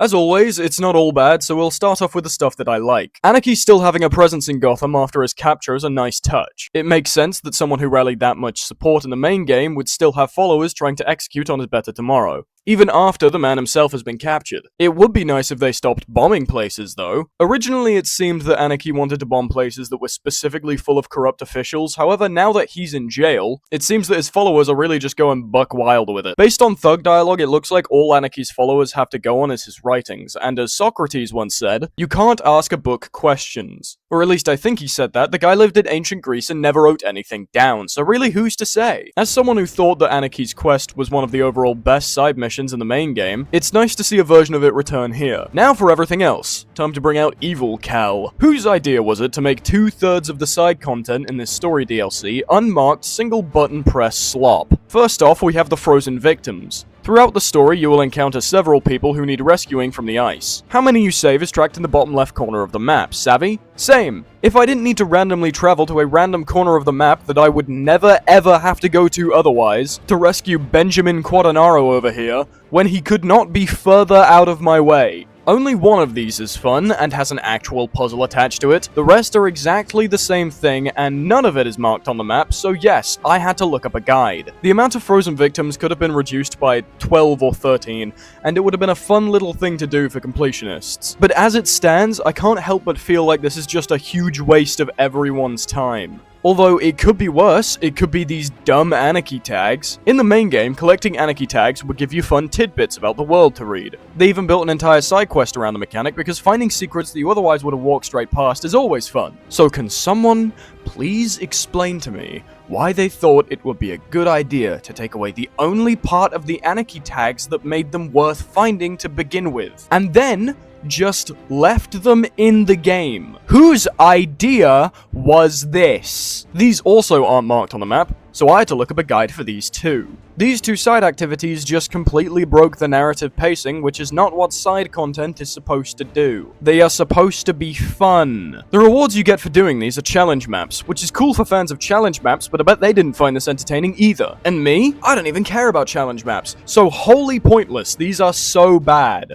As always, it's not all bad, so we'll start off with the stuff that I like. Anarchy still having a presence in Gotham after his capture is a nice touch. It makes sense that someone who rallied that much support in the main game would still have followers trying to execute on his better tomorrow, even after the man himself has been captured. It would be nice if they stopped bombing places, though. Originally, it seemed that Anarchy wanted to bomb places that were specifically full of corrupt officials, however, now that he's in jail, it seems that his followers are really just going buck wild with it. Based on Thug dialogue, it looks like all Anarchy's followers have to go on is his writings, and as Socrates once said, you can't ask a book questions. Or at least I think he said that. The guy lived in ancient Greece and never wrote anything down, so really who's to say? As someone who thought that Anarchy's quest was one of the overall best side missions in the main game, it's nice to see a version of it return here. Now for everything else. Time to bring out Evil Cal. Whose idea was it to make 2/3 of the side content in this story DLC unmarked single button press slop? First off, we have the frozen victims. Throughout the story, you will encounter several people who need rescuing from the ice. How many you save is tracked in the bottom left corner of the map, savvy? Same! If I didn't need to randomly travel to a random corner of the map that I would never ever have to go to otherwise, to rescue Benjamin Quadanaro over here, when he could not be further out of my way. Only one of these is fun, and has an actual puzzle attached to it. The rest are exactly the same thing, and none of it is marked on the map, so yes, I had to look up a guide. The amount of frozen victims could have been reduced by 12 or 13, and it would have been a fun little thing to do for completionists. But as it stands, I can't help but feel like this is just a huge waste of everyone's time. Although, it could be worse, it could be these dumb Anarchy tags. In the main game, collecting Anarchy tags would give you fun tidbits about the world to read. They even built an entire side quest around the mechanic because finding secrets that you otherwise would have walked straight past is always fun. So can someone please explain to me why they thought it would be a good idea to take away the only part of the Anarchy tags that made them worth finding to begin with, and then just left them in the game? Whose idea was this? These also aren't marked on the map, so I had to look up a guide for these too. These two side activities just completely broke the narrative pacing, which is not what side content is supposed to do. They are supposed to be fun. The rewards you get for doing these are challenge maps, which is cool for fans of challenge maps, but I bet they didn't find this entertaining either. And me? I don't even care about challenge maps, so wholly pointless. These are so bad.